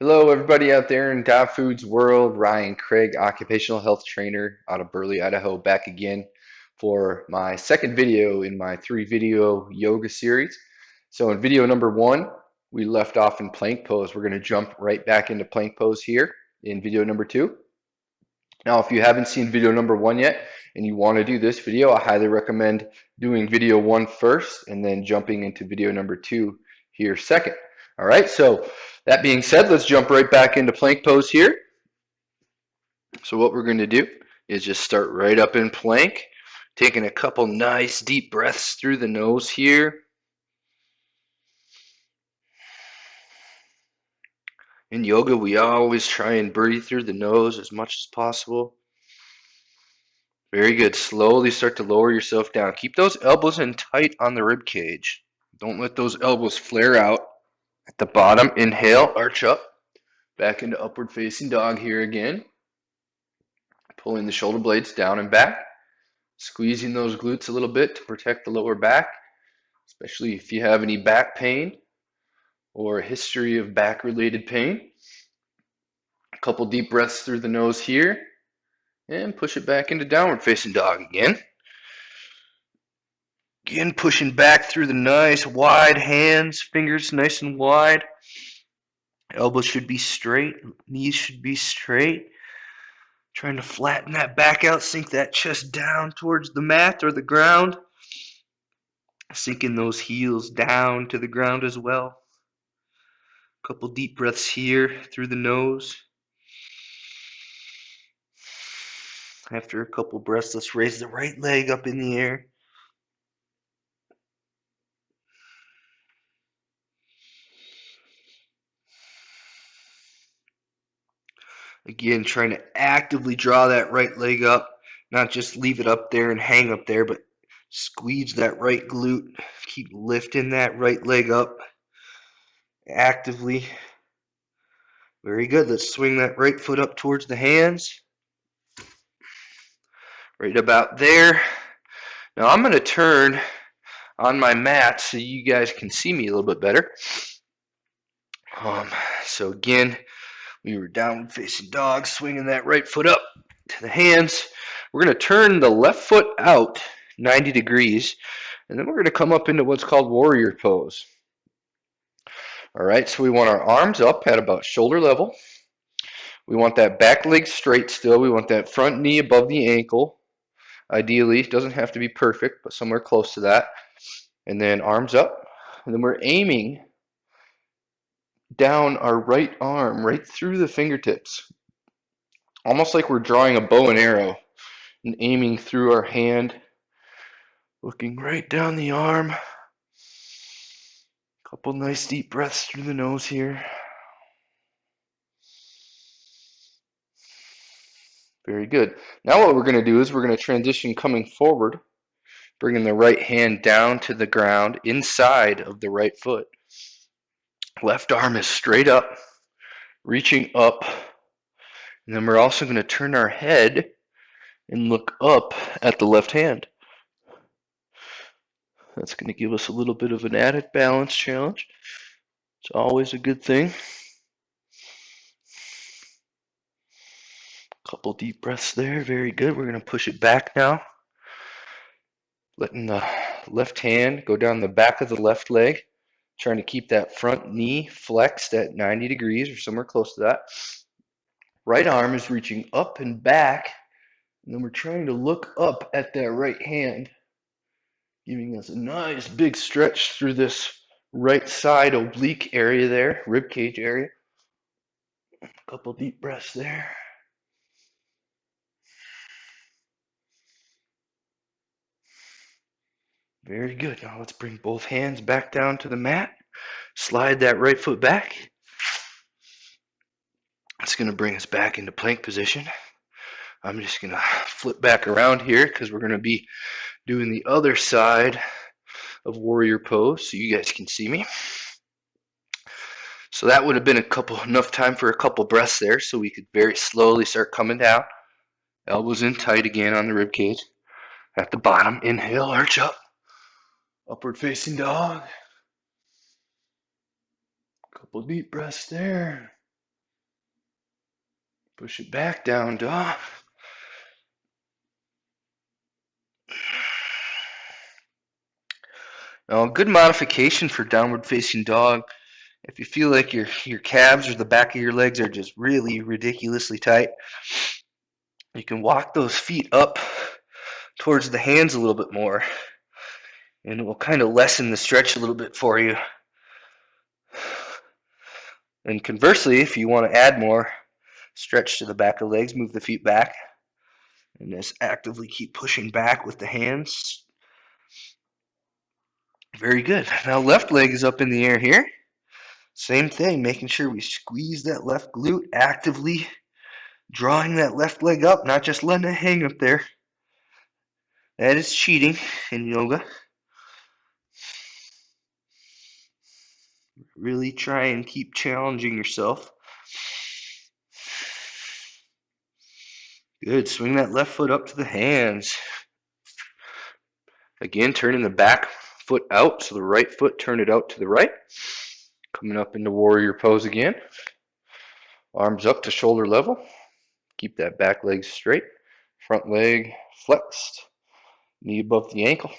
Hello, everybody out there in Dog Food's world. Ryan Craig, occupational health trainer out of Burley, Idaho, back again for my second video in my 3 video yoga series. So in video number 1, we left off in plank pose. We're going to jump right back into plank pose here in video number 2. Now, if you haven't seen video number 1 yet and you want to do this video, I highly recommend doing video 1 first and then jumping into video number 2 here second. All right, so that being said, let's jump right back into plank pose here. So what we're going to do is just start right up in plank, taking a couple nice deep breaths through the nose here. In yoga, we always try and breathe through the nose as much as possible. Very good. Slowly start to lower yourself down. Keep those elbows in tight on the rib cage. Don't let those elbows flare out. At the bottom, inhale, arch up. Back into upward facing dog here again. Pulling the shoulder blades down and back. Squeezing those glutes a little bit to protect the lower back, especially if you have any back pain or a history of back-related pain. A couple deep breaths through the nose here. And push it back into downward facing dog again. Again, pushing back through the nice wide hands, fingers nice and wide. Elbows should be straight, knees should be straight. Trying to flatten that back out, sink that chest down towards the mat or the ground. Sinking those heels down to the ground as well. A couple deep breaths here through the nose. After a couple breaths, let's raise the right leg up in the air. Again, trying to actively draw that right leg up, not just leave it up there and hang up there, but squeeze that right glute. Keep lifting that right leg up actively. Very good. Let's swing that right foot up towards the hands. Right about there. Now I'm going to turn on my mat so you guys can see me a little bit better. So again, we were downward facing dog, swinging that right foot up to the hands. We're going to turn the left foot out 90 degrees, and then we're going to come up into what's called warrior pose. All right, so we want our arms up at about shoulder level. We want that back leg straight still. We want that front knee above the ankle. Ideally, it doesn't have to be perfect, but somewhere close to that. And then arms up. And then we're aiming down our right arm, right through the fingertips. Almost like we're drawing a bow and arrow and aiming through our hand. Looking right down the arm. Couple nice deep breaths through the nose here. Very good. Now what we're going to do is we're going to transition coming forward, bringing the right hand down to the ground inside of the right foot. Left arm is straight up, reaching up. And then we're also going to turn our head and look up at the left hand. That's going to give us a little bit of an added balance challenge. It's always a good thing. Couple deep breaths there. Very good. We're going to push it back now. Letting the left hand go down the back of the left leg. Trying to keep that front knee flexed at 90 degrees or somewhere close to that. Right arm is reaching up and back. And then we're trying to look up at that right hand, giving us a nice big stretch through this right side oblique area there, rib cage area. A couple deep breaths there. Very good. Now let's bring both hands back down to the mat. Slide that right foot back. It's going to bring us back into plank position. I'm just going to flip back around here because we're going to be doing the other side of warrior pose so you guys can see me. So that would have been enough time for a couple breaths there, so we could very slowly start coming down. Elbows in tight again on the rib cage. At the bottom, inhale, arch up. Upward facing dog. Couple deep breaths there. Push it back, down dog. Now, a good modification for downward facing dog, if you feel like your calves or the back of your legs are just really ridiculously tight, you can walk those feet up towards the hands a little bit more, and it will kind of lessen the stretch a little bit for you. And conversely, if you want to add more stretch to the back of the legs, move the feet back and just actively keep pushing back with the hands. Very good. Now left leg is up in the air here. Same thing, making sure we squeeze that left glute, actively drawing that left leg up, not just letting it hang up there. That is cheating in yoga. Really try and keep challenging yourself. Good. Swing that left foot up to the hands. Again, turning the back foot out, so the right foot, turn it out to the right. Coming up into warrior pose again. Arms up to shoulder level. Keep that back leg straight. Front leg flexed. Knee above the ankle.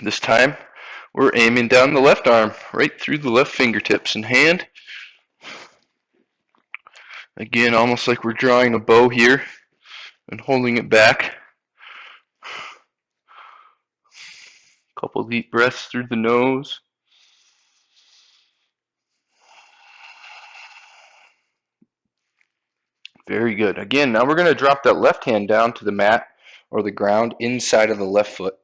This time, we're aiming down the left arm, right through the left fingertips and hand. Again, almost like we're drawing a bow here and holding it back. Couple deep breaths through the nose. Very good. Again, now we're going to drop that left hand down to the mat or the ground inside of the left foot.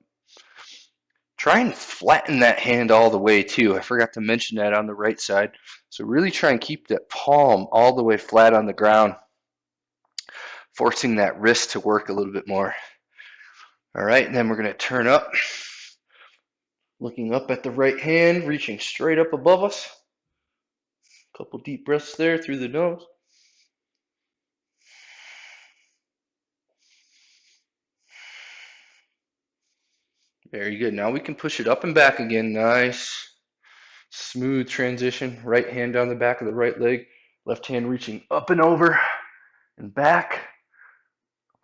Try and flatten that hand all the way too. I forgot to mention that on the right side. So really try and keep that palm all the way flat on the ground, forcing that wrist to work a little bit more. All right, and then we're going to turn up, looking up at the right hand, reaching straight up above us. Couple deep breaths there through the nose. Very good. Now we can push it up and back again. Nice, smooth transition. Right hand down the back of the right leg. Left hand reaching up and over and back.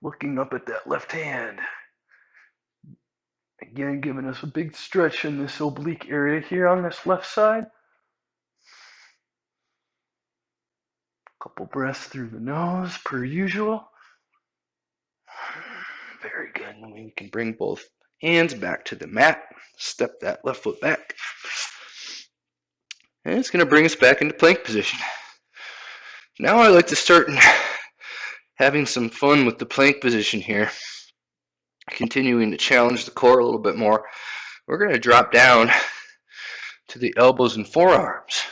Looking up at that left hand. Again, giving us a big stretch in this oblique area here on this left side. Couple breaths through the nose per usual. Very good. And we can bring both hands back to the mat. Step that left foot back. And it's going to bring us back into plank position. Now I like to start having some fun with the plank position here. Continuing to challenge the core a little bit more. We're going to drop down to the elbows and forearms.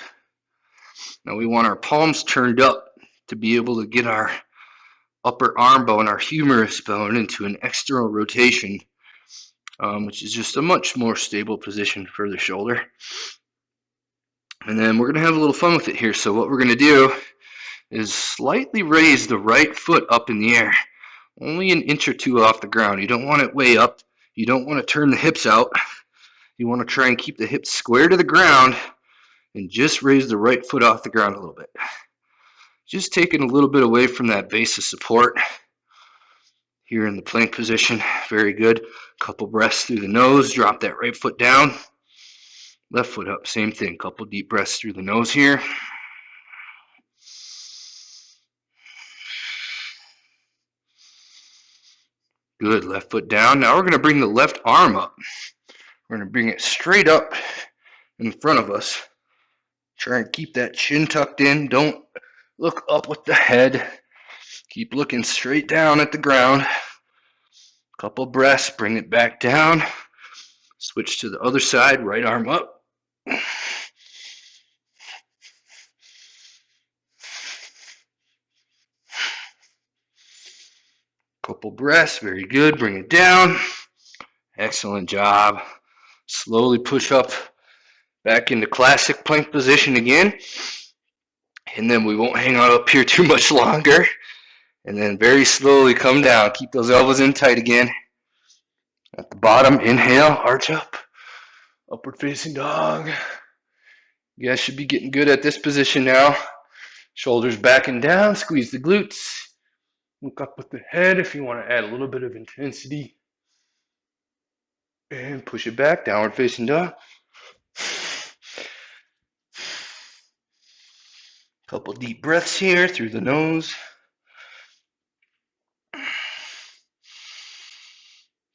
Now we want our palms turned up to be able to get our upper arm bone, our humerus bone, into an external rotation, which is just a much more stable position for the shoulder. And then we're going to have a little fun with it here. So what we're going to do is slightly raise the right foot up in the air, only an inch or two off the ground. You don't want it way up. You don't want to turn the hips out. You want to try and keep the hips square to the ground and just raise the right foot off the ground a little bit. Just taking a little bit away from that base of support here in the plank position. Very good. Couple breaths through the nose. Drop that right foot down. Left foot up. Same thing. Couple deep breaths through the nose here. Good. Left foot down. Now we're going to bring the left arm up. We're going to bring it straight up in front of us. Try and keep that chin tucked in. Don't look up with the head. Keep looking straight down at the ground. Couple breaths. Bring it back down. Switch to the other side. Right arm up. Couple breaths. Very good. Bring it down. Excellent job. Slowly push up back into classic plank position again. And then we won't hang out up here too much longer. And then very slowly come down. Keep those elbows in tight again. At the bottom, inhale, arch up. Upward facing dog. You guys should be getting good at this position now. Shoulders back and down, squeeze the glutes. Look up with the head if you want to add a little bit of intensity. And push it back, downward facing dog. Couple deep breaths here through the nose.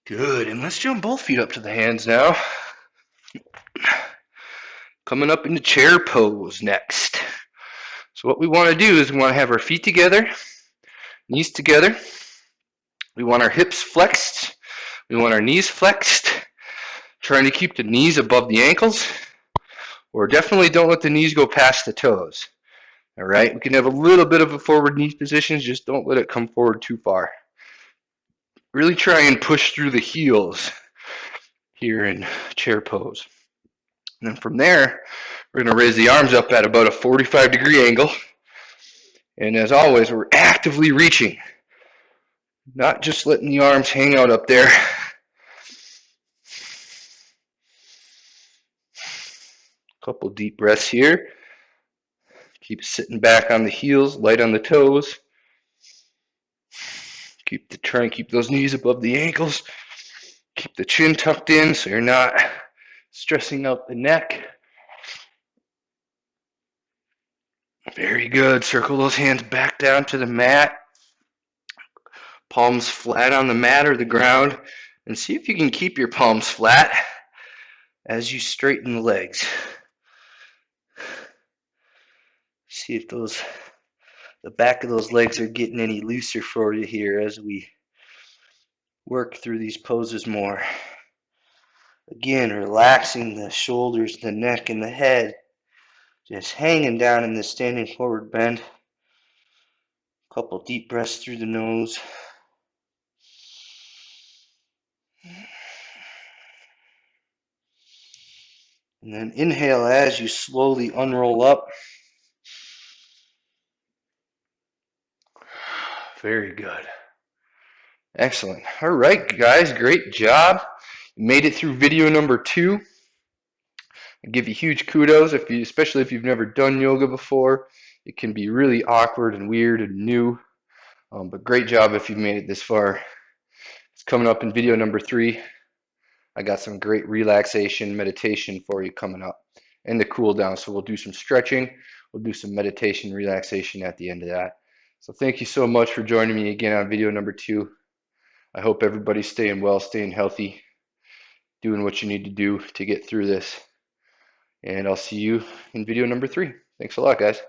Good, and let's jump both feet up to the hands now. Coming up into chair pose next. So what we want to do is we want to have our feet together, knees together. We want our hips flexed. We want our knees flexed. Trying to keep the knees above the ankles. Or definitely don't let the knees go past the toes. All right, we can have a little bit of a forward knee position, just don't let it come forward too far. Really try and push through the heels here in chair pose. And then from there, we're going to raise the arms up at about a 45-degree angle. And as always, we're actively reaching, not just letting the arms hang out up there. Couple deep breaths here. Keep sitting back on the heels, light on the toes. Try and keep those knees above the ankles. Keep the chin tucked in so you're not stressing out the neck. Very good. Circle those hands back down to the mat. Palms flat on the mat or the ground. And see if you can keep your palms flat as you straighten the legs. See if the back of those legs are getting any looser for you here as we work through these poses more. Again, relaxing the shoulders, the neck, and the head. Just hanging down in this standing forward bend. Couple deep breaths through the nose. And then inhale as you slowly unroll up. Very good. Excellent. All right, guys, great job. You made it through video number 2. I give you huge kudos, especially if you've never done yoga before. It can be really awkward and weird and new, but great job if you've made it this far. It's coming up in video number 3. I got some great relaxation meditation for you coming up and the cool down. So we'll do some stretching. We'll do some meditation relaxation at the end of that. So thank you so much for joining me again on video number 2. I hope everybody's staying well, staying healthy, doing what you need to do to get through this. And I'll see you in video number 3. Thanks a lot, guys.